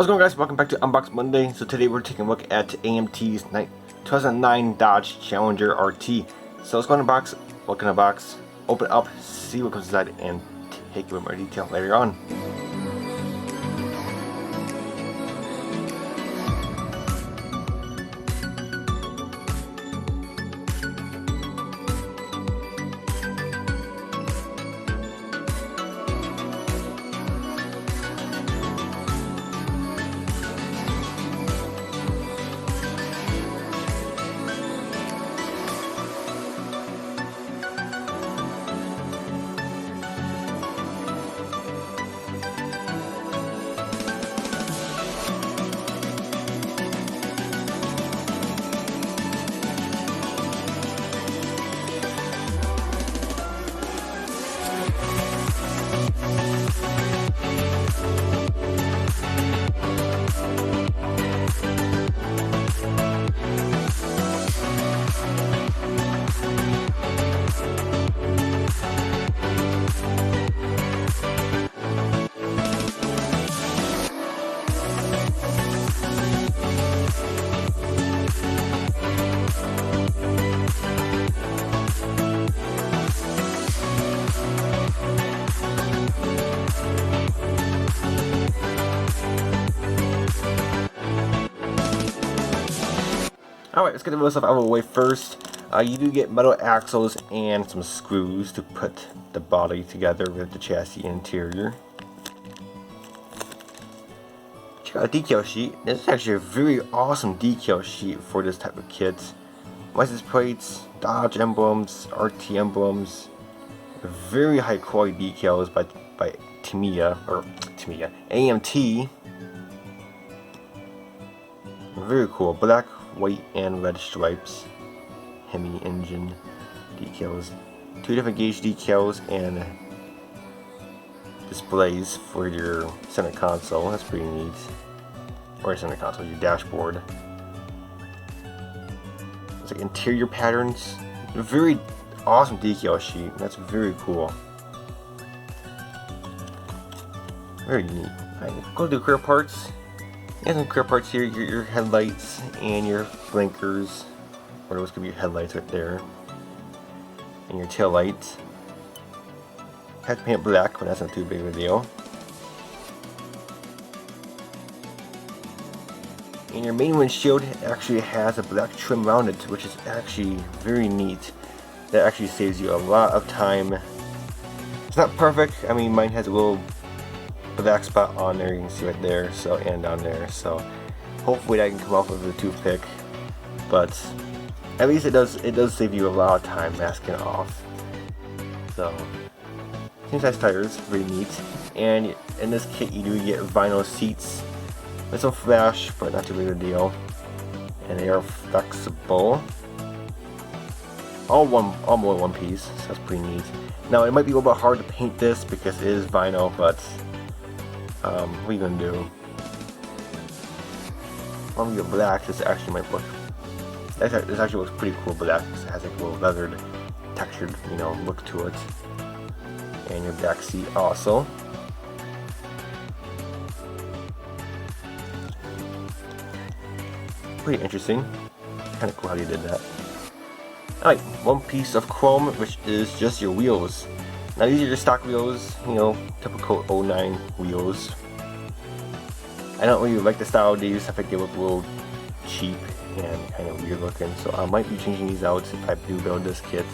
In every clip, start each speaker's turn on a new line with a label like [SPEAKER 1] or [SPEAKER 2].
[SPEAKER 1] What's going on, guys? Welcome back to Unbox Monday. So today we're taking a look at AMT's 2009 Dodge Challenger RT. So let's go in the box, look in the box, open it up, see what comes inside, and take a little more detail later on. Alright, let's get the stuff out of the way first. You do get metal axles and some screws to put the body together with the chassis interior. Check out the decal sheet. This is actually a very awesome decal sheet for this type of kit. License plates, Dodge emblems, RT emblems, very high quality decals by AMT. Very cool. Black, white, and red stripes. Hemi engine decals. 2 different gauge decals and displays for your center console. That's pretty neat. Or center console, your dashboard. It's like interior patterns. A very awesome decal sheet. That's very cool. Very neat. Alright, go to the clear parts. You have some clear parts here, your headlights and your blinkers, or those could be your headlights right there, and your tail lights. Have to paint it black, but that's not too big of a deal. And your main windshield actually has a black trim around it, which is actually very neat. That actually saves you a lot of time. It's not perfect. I mean, mine has a little black spot on there, you can see right there, so, and down there, so hopefully that can come off with a toothpick, but at least it does save you a lot of time masking it off. So same size tires, very neat. And in this kit you do get vinyl seats with some flash, but not too big of a deal, and they are flexible, all more one piece, so that's pretty neat. Now it might be a little bit hard to paint this because it is vinyl, but what are you gonna do? I'm gonna go black. This actually might look. This actually looks pretty cool black because it has like a little leathered, textured, look to it. And your back seat also. Pretty interesting. Kind of cool how you did that. Alright, one piece of chrome, which is just your wheels. Now these are your stock wheels, typical 09 wheels. I don't really like the style of these. I think they look a little cheap and kind of weird looking, so I might be changing these out if I do build this kit.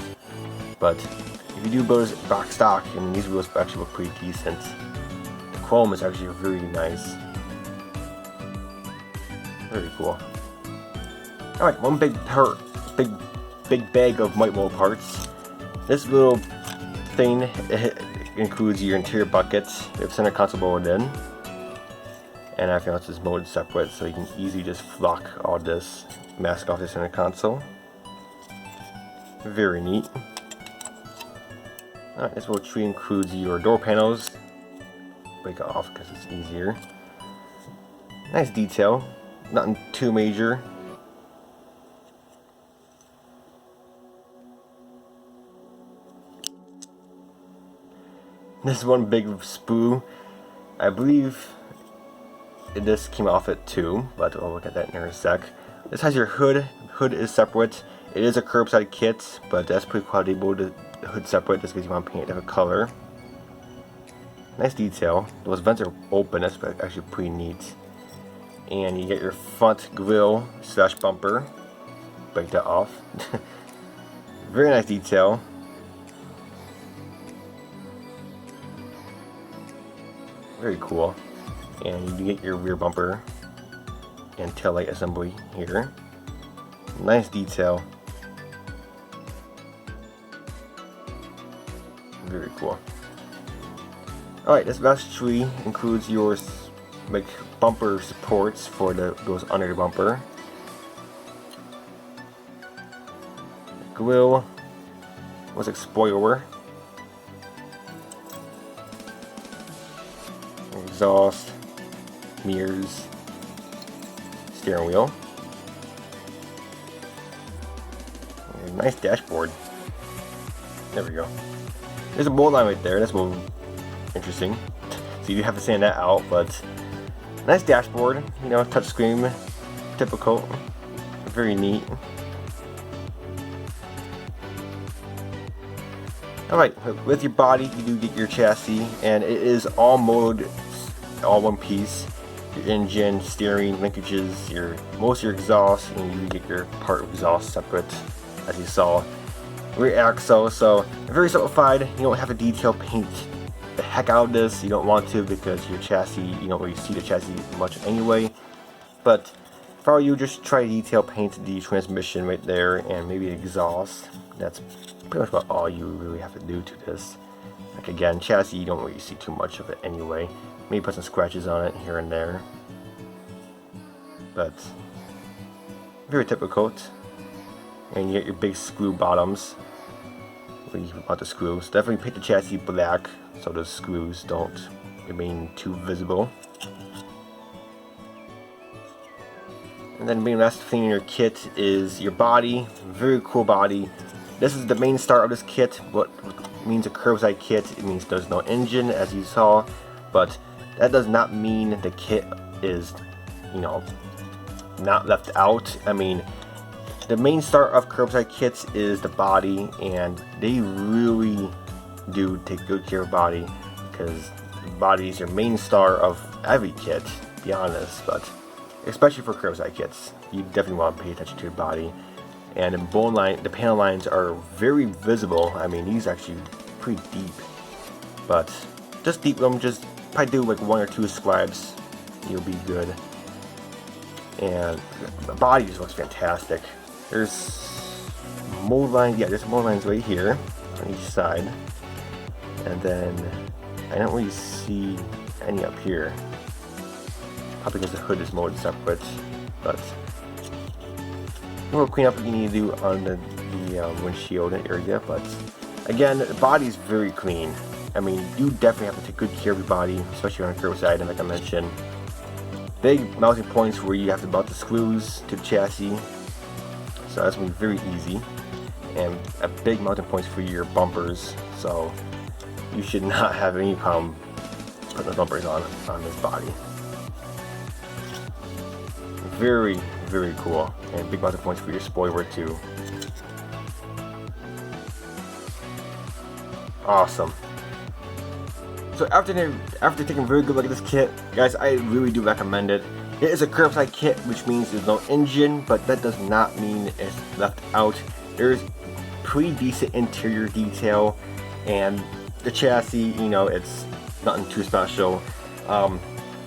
[SPEAKER 1] But if you do build this box stock, I mean, these wheels actually look pretty decent. The chrome is actually very nice. Very cool. Alright, one big bag of Might Mold parts. This little thing, it includes your interior buckets, your center console bolted in, and everything else is molded separate, so you can easily just flock all this, mask off the center console. Very neat. Alright, this little tree includes your door panels. Break it off because it's easier. Nice detail, nothing too major. This is one big sprue. I believe this came off it too, but we'll look at that in a sec. This has your hood. Hood is separate. It is a curbside kit, but that's pretty quality. The hood separate just because you want to paint a different color. Nice detail. Those vents are open. That's actually pretty neat. And you get your front grille slash bumper. Break that off. Very nice detail. Very cool. And you get your rear bumper and taillight assembly here. Nice detail. Very cool. Alright, this vestry includes your like bumper supports for those under the bumper. Grille was like spoiler. Exhaust, mirrors, steering wheel. Nice dashboard. There we go. There's a mold line right there. That's a little interesting. So you have to sand that out, but nice dashboard. You know, touchscreen, typical. Very neat. Alright, with your body, you do get your chassis, and it is all molded, all one piece. Your engine, steering, linkages, most of your exhaust, and you get your part exhaust separate, as you saw. Rear axle, so very simplified. You don't have to detail paint the heck out of this. You don't want to because your chassis, you don't really see the chassis much anyway. But if I were you, just try to detail paint the transmission right there and maybe exhaust. That's pretty much about all you really have to do to this. Like again, chassis, you don't really see too much of it anyway. Maybe put some scratches on it here and there. But very typical. And you get your big screw bottoms where you want the screws. Definitely paint the chassis black so the screws don't remain too visible. And then the main last thing in your kit is your body. Very cool body. This is the main star of this kit. What means a curbside kit? It means there's no engine, as you saw, but that does not mean the kit is, you know, not left out. I mean, the main star of curbside kits is the body, and they really do take good care of body because the body is your main star of every kit, to be honest, but especially for curbside kits, you definitely want to pay attention to your body. And the panel lines are very visible. I mean, these are actually pretty deep, but just deep them. Just probably do like 1 or 2 scribes, you'll be good. And the body just looks fantastic. There's mold lines. Yeah, there's mold lines right here on each side, and then I don't really see any up here. Probably because the hood is molded separate, but a little cleanup you need to do on the windshield area. But again, the body is very clean. I mean, you definitely have to take good care of your body, especially on the curbside. And like I mentioned, big mounting points where you have to mount the screws to the chassis, so that's going to be very easy. And a big mounting points for your bumpers, so you should not have any problem putting the bumpers on this body. Very, very cool. And big mounting points for your spoiler too. Awesome. So after taking a very good look at this kit, guys, I really do recommend it. It is a curbside kit, which means there's no engine, but that does not mean it's left out. There's pretty decent interior detail, and the chassis, you know, it's nothing too special.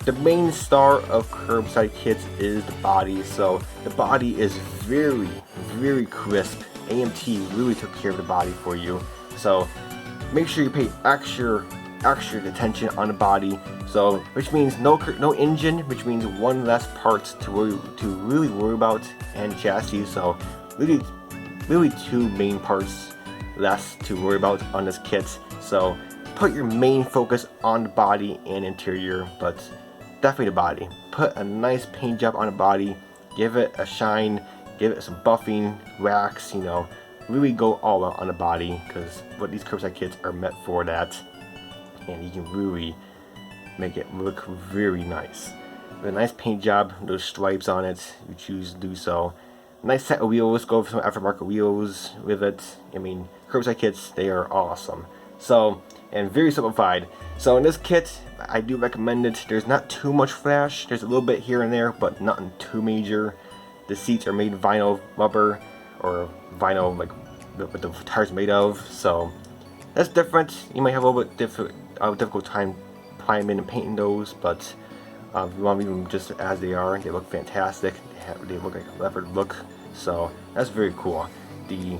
[SPEAKER 1] The main star of curbside kits is the body, so the body is very, very crisp. AMT really took care of the body for you, so make sure you pay extra attention on the body. So, which means no engine, which means one less parts to really worry about, and chassis. So, really 2 main parts less to worry about on this kit. So, put your main focus on the body and interior, but definitely the body. Put a nice paint job on the body, give it a shine, give it some buffing, wax, you know, really go all out on the body, because what these curbside kits are meant for that, and you can really make it look very nice. with a nice paint job, those stripes on it, you choose to do so. Nice set of wheels, go for some aftermarket wheels with it. I mean, curbside kits, they are awesome. So, and very simplified. So in this kit, I do recommend it. There's not too much flash. There's a little bit here and there, but nothing too major. The seats are made vinyl rubber, or vinyl like what the tires made of. So that's different. You might have a little bit difficult time priming and painting those, but if you want to leave them just as they are, they look fantastic. They look like a leopard look, so that's very cool. The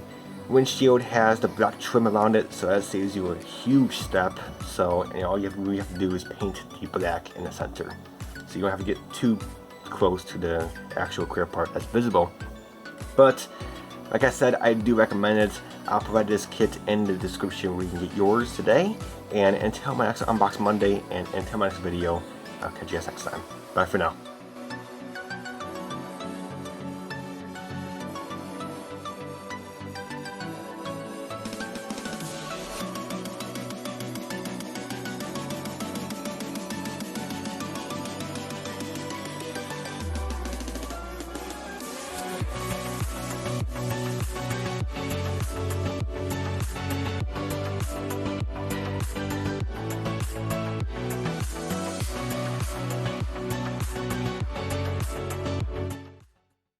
[SPEAKER 1] windshield has the black trim around it, so that saves you a huge step. So all you really have to do is paint the black in the center, so you don't have to get too close to the actual clear part that's visible. But like I said, I do recommend it. I'll provide this kit in the description where you can get yours today. And until my next Unbox Monday and until my next video, I'll catch you guys next time. Bye for now.